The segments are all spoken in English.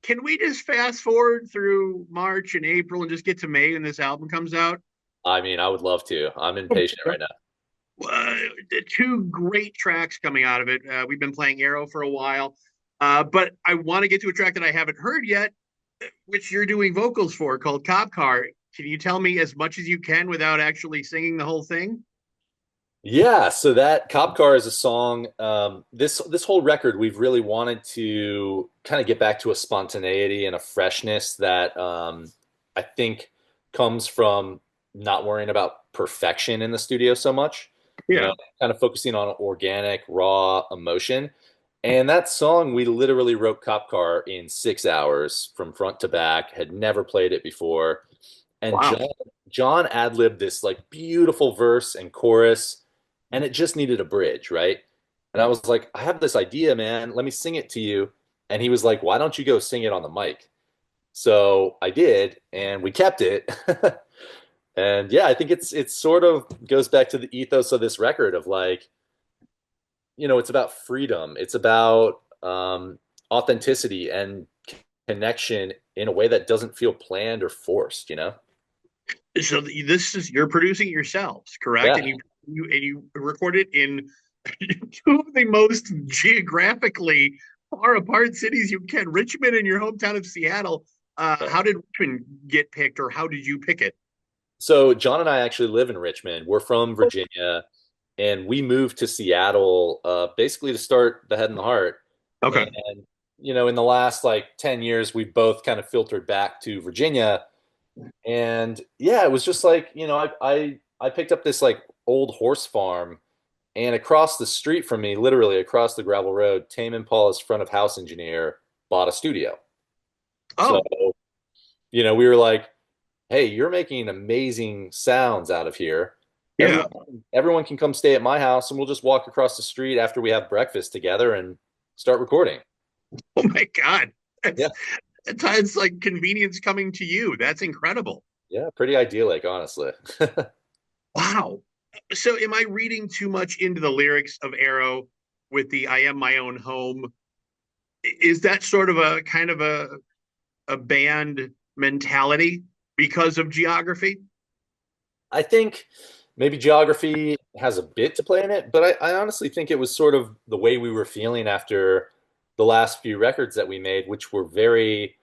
can we just fast forward through March and April and just get to May when this album comes out? I mean, I would love to. I'm impatient right now. Uh, the two great tracks coming out of it. We've been playing Arrow for a while, but I want to get to a track that I haven't heard yet, which you're doing vocals for, called Cop Car. Can you tell me as much as you can without actually singing the whole thing? Yeah, so that Cop Car is a song. This whole record, we've really wanted to kind of get back to a spontaneity and a freshness that I think comes from not worrying about perfection in the studio so much. You Yeah. know, kind of focusing on organic, raw emotion. And that song, we literally wrote Cop Car in 6 hours from front to back. Had never played it before, and Wow. John ad-libbed this like beautiful verse and chorus, and it just needed a bridge, right? And I was like, I have this idea, man. Let me sing it to you. And he was like, why don't you go sing it on the mic? So I did, and we kept it. And yeah, I think it's sort of goes back to the ethos of this record of like, it's about freedom. It's about authenticity and connection in a way that doesn't feel planned or forced, you know? So this is you're producing it yourselves, correct? Yeah. And you record it in two of the most geographically far apart cities you can, Richmond and your hometown of Seattle. How did Richmond get picked, or how did you pick it? So John and I actually live in Richmond. We're from Virginia, and we moved to Seattle basically to start the Head and the Heart. Okay. And in the last like 10 years, we've both kind of filtered back to Virginia. And yeah, it was just like, I picked up this like old horse farm, and across the street from me, literally across the gravel road, Tame Impala's front of house engineer bought a studio. So, Oh, we were like, hey, you're making amazing sounds out of here. yeah. Everyone can come stay at my house, and we'll just walk across the street after we have breakfast together and start recording. Oh my God. Yeah, It's like convenience coming to you. That's incredible. yeah, pretty idyllic, honestly. Wow. So am I reading too much into the lyrics of Arrow with the I am my own home? Is that sort of a kind of a band mentality because of geography? I think maybe geography has a bit to play in it, but I honestly think it was sort of the way we were feeling after the last few records that we made, which were very,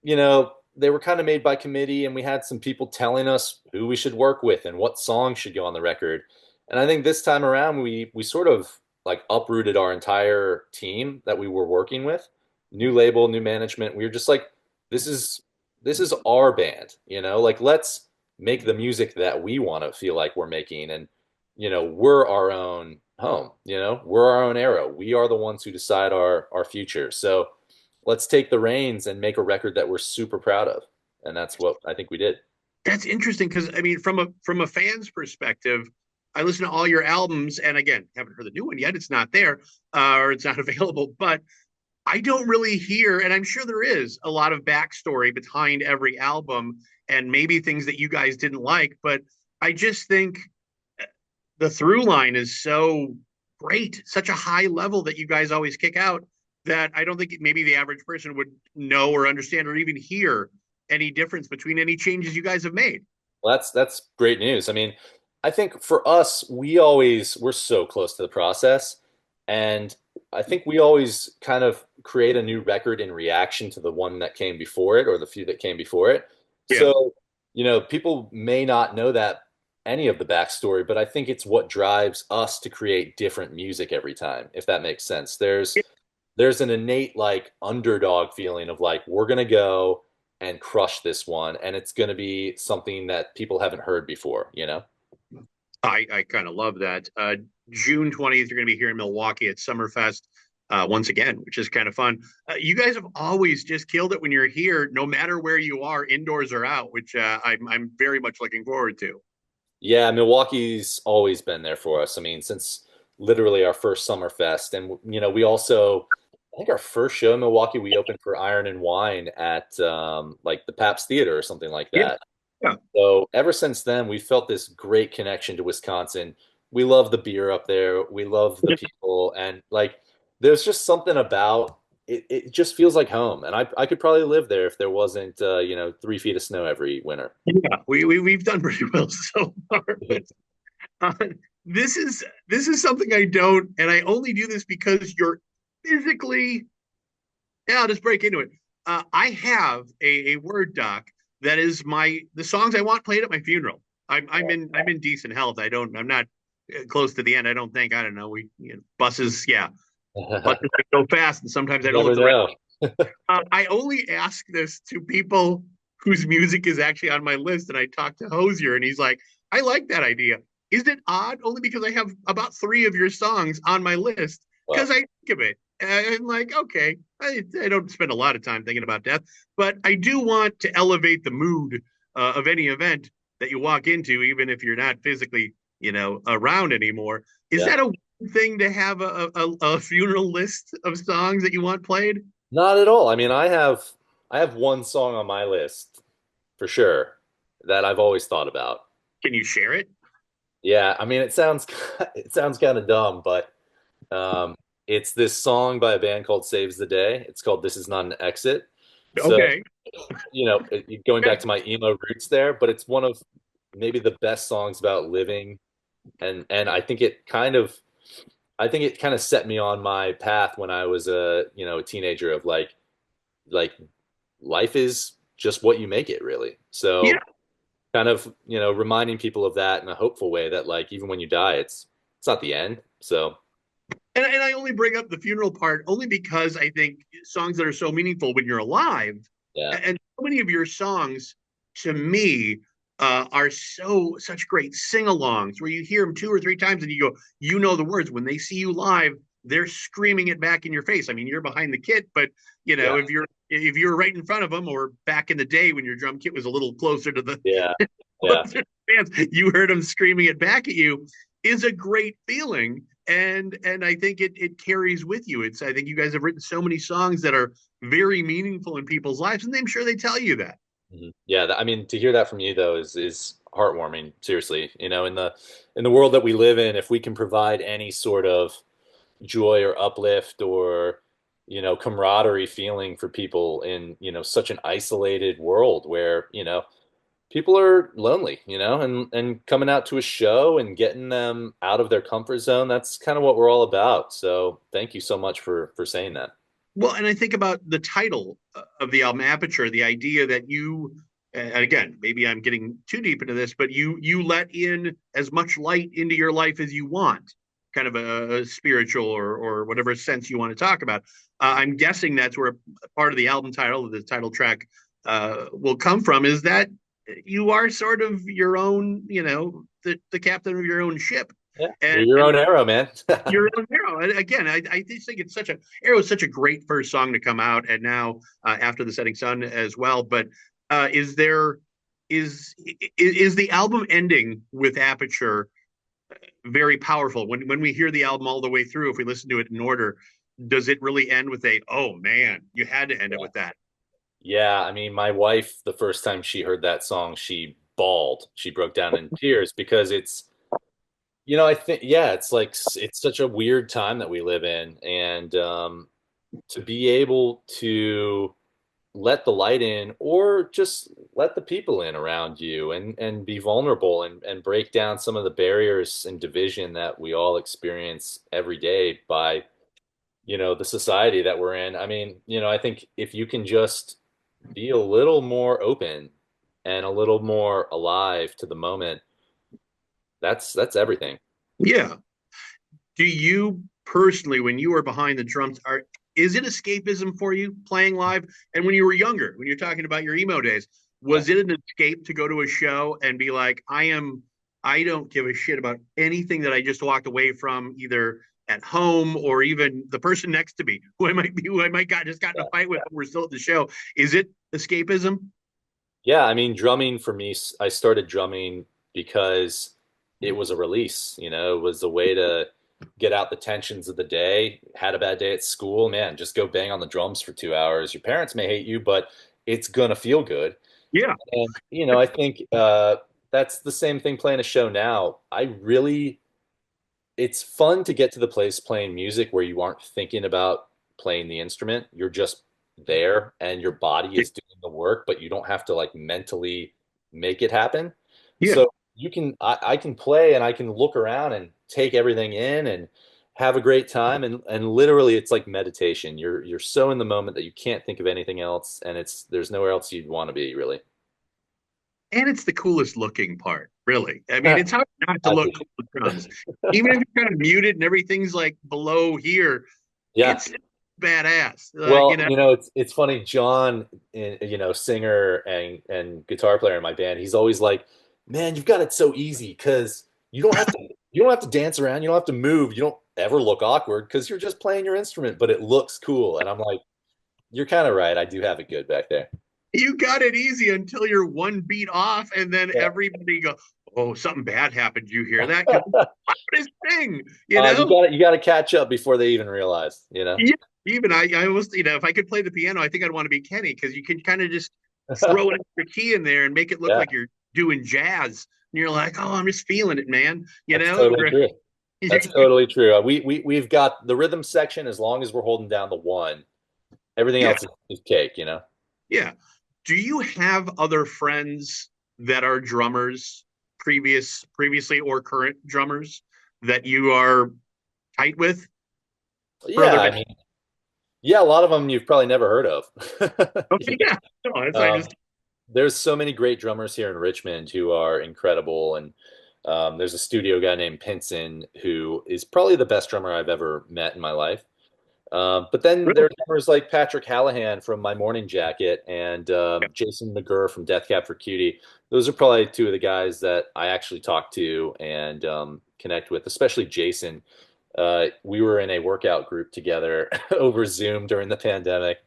they were kind of made by committee, and we had some people telling us who we should work with and what songs should go on the record. And I think this time around, we sort of like uprooted our entire team that we were working with, new label, new management. We were just like, this is this is our band, like let's make the music that we want to feel like we're making. And, we're our own home, we're our own Arrow. We are the ones who decide our future. So let's take the reins and make a record that we're super proud of. And that's what I think we did. That's interesting because I mean, from a fan's perspective, I listen to all your albums, and again, haven't heard the new one yet. It's not there, or it's not available. But I don't really hear, and I'm sure there is a lot of backstory behind every album, and maybe things that you guys didn't like. But I just think the through line is so great, such a high level that you guys always kick out that I don't think maybe the average person would know or understand or even hear any difference between any changes you guys have made. Well, that's great news. I mean, I think for us, we're so close to the process, and I think we always kind of create a new record in reaction to the one that came before it or the few that came before it. Yeah. So, people may not know that any of the backstory, but I think it's what drives us to create different music every time, if that makes sense. There's an innate like underdog feeling of like we're gonna go and crush this one, and it's gonna be something that people haven't heard before. I kind of love that. June 20th, you're going to be here in Milwaukee at Summerfest once again, which is kind of fun. You guys have always just killed it when you're here, no matter where you are, indoors or out, which I'm very much looking forward to. Yeah, Milwaukee's always been there for us. I mean, since literally our first Summer Fest. And, we also, I think our first show in Milwaukee, we opened for Iron and Wine at like the Pabst Theater or something like Yeah, that. yeah. So ever since then, we felt this great connection to Wisconsin. We love the beer up there. We love the people. And like, there's just something about it just feels like home. And I could probably live there if there wasn't, 3 feet of snow every winter. Yeah, we've done pretty well so far. But uh, this is something I don't, and I only do this because you're physically. Yeah, I'll just break into it. I have a Word doc that is the songs I want played at my funeral. I'm in decent health. I'm not close to the end. I don't think. I don't know. Buses, yeah, buses go fast, and sometimes I You don't look never around. know. I only ask this to people whose music is actually on my list, and I talked to Hosier, and he's like, "I like that idea. Isn't it odd? Only because I have about three of your songs on my list because Well, I think of it." And I'm like, okay, I don't spend a lot of time thinking about death, but I do want to elevate the mood of any event that you walk into, even if you're not physically, around anymore. Is yeah. that a weird thing to have a funeral list of songs that you want played? Not at all. I mean, I have one song on my list for sure that I've always thought about. Can you share it? Yeah, I mean, it sounds it sounds kind of dumb, but um, it's this song by a band called Saves the Day. It's called "This Is Not an Exit." So, Okay. going back to my emo roots there, but it's one of maybe the best songs about living, and I think it kind of set me on my path when I was a teenager of like life is just what you make it, really. Yeah. So kind of reminding people of that in a hopeful way that like even when you die, it's not the end. So And I only bring up the funeral part only because I think songs that are so meaningful when you're alive, yeah, and so many of your songs, to me, are such great sing-alongs where you hear them two or three times and you go, the words. When they see you live, they're screaming it back in your face. I mean, you're behind the kit, but yeah, if you're right in front of them, or back in the day when your drum kit was a little closer to the yeah, yeah. closer to the fans, you heard them screaming it back at you, is a great feeling. And I think it carries with you. I think you guys have written so many songs that are very meaningful in people's lives, and I'm sure they tell you that. Yeah, I mean, to hear that from you though is heartwarming. Seriously, in the world that we live in, if we can provide any sort of joy or uplift or camaraderie feeling for people in such an isolated world where people are lonely, and coming out to a show and getting them out of their comfort zone, that's kind of what we're all about. So thank you so much for saying that. Well, and I think about the title of the album, Aperture, the idea that and again, maybe I'm getting too deep into this, but you let in as much light into your life as you want, kind of a spiritual or whatever sense you want to talk about. I'm guessing that's where part of the album title, the title track, will come from. Is that you are sort of your own, the captain of your own ship, Yeah, you're and your and own hero, man. you're on Arrow. And again, I just think it's Arrow is such a great first song to come out, and now After the Setting Sun as well. But is there is the album ending with Aperture very powerful? When we hear the album all the way through, if we listen to it in order, does it really end with oh man, you had to end it with that? Yeah, I mean, my wife, the first time she heard that song, she bawled. She broke down in tears because I think, yeah, it's like it's such a weird time that we live in, and to be able to let the light in or just let the people in around you and be vulnerable and break down some of the barriers and division that we all experience every day by the society that we're in. I mean, I think if you can just be a little more open and a little more alive to the moment, that's everything. Yeah. Do you personally, when you are behind the drums, is it escapism for you playing live? And when you were younger, when you're talking about your emo days, Yeah. was it an escape to go to a show and be like, I don't give a shit about anything that I just walked away from, either at home or even the person next to me who I might got in a fight with, but we're still at the show. Is it escapism? Yeah, I mean, drumming for me, I started drumming because it was a release, it was a way to get out the tensions of the day. Had a bad day at school, man, just go bang on the drums for 2 hours. Your parents may hate you, but it's gonna feel good. Yeah. And, I think that's the same thing playing a show now. It's fun to get to the place playing music where you aren't thinking about playing the instrument. You're just there and your body is doing the work, but you don't have to like mentally make it happen. Yeah. So I can play and I can look around and take everything in and have a great time. And literally it's like meditation. You're so in the moment that you can't think of anything else. And there's nowhere else you'd want to be really. And it's the coolest looking part, really. I mean, it's hard not to I look appreciate cool with drums. Even if you're kind of muted and everything's like below here, Yeah. it's badass. Well, it's funny, John, singer and guitar player in my band, he's always like, "Man, you've got it so easy because you don't have to dance around, you don't have to move, you don't ever look awkward because you're just playing your instrument, but it looks cool." And I'm like, "You're kind of right. I do have it good back there." You got it easy until you're one beat off, and then Yeah. everybody go, "Oh, something bad happened. You hear that? What is thing?" You got to catch up before they even realize, you know. Yeah. Even I was, if I could play the piano, I think I'd want to be Kenny because you can kind of just throw an extra key in there and make it look Yeah, like you're doing jazz. And you're like, "Oh, I'm just feeling it, man." that's totally true. That's totally true. We've got the rhythm section as long as we're holding down the one. Everything Yeah, else is cake, you know. yeah. Do you have other friends that are drummers, previously or current drummers that you are tight with for Yeah, other I bands? mean, yeah, a lot of them you've probably never heard of. Okay, yeah. No, that's I Um, just there's so many great drummers here in Richmond who are incredible, and there's a studio guy named Pinson who is probably the best drummer I've ever met in my life. But then there really are drummers like Patrick Hallahan from My Morning Jacket and yeah. Jason McGurr from Death Cab for Cutie. Those are probably two of the guys that I actually talk to and connect with, especially Jason. We were in a workout group together over Zoom during the pandemic,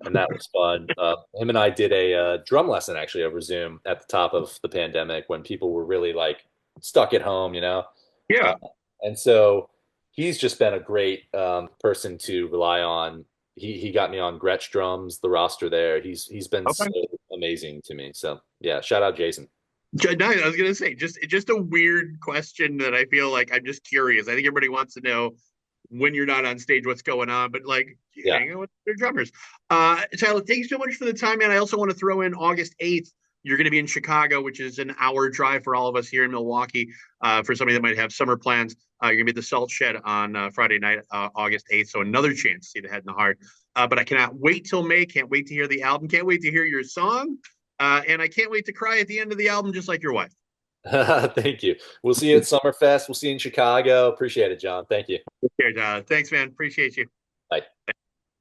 and that was fun. Him and I did a drum lesson actually over Zoom at the top of the pandemic when people were really like stuck at home, you know. Uh, Yeah. and so he's just been a great person to rely on. He got me on Gretsch drums, the roster there. He's been so Okay. amazing to me. So yeah, shout out Jason. No, I was gonna say just a weird question that I feel like I'm just curious. I think everybody wants to know when you're not on stage what's going on, but like you Yeah. hang out with their drummers. Tyler, thanks so much for the time, man. I also want to throw in August 8th. You're going to be in Chicago, which is an hour drive for all of us here in Milwaukee. For somebody that might have summer plans, you're going to be at the Salt Shed on Friday night, August 8th. So another chance to see the Head and the Heart. But I cannot wait till May. Can't wait to hear the album. Can't wait to hear your song. And I can't wait to cry at the end of the album, just like your wife. Thank you. We'll see you at Summerfest. We'll see you in Chicago. Appreciate it, John. Thank you. Cheers. Thanks, man. Appreciate you. Bye.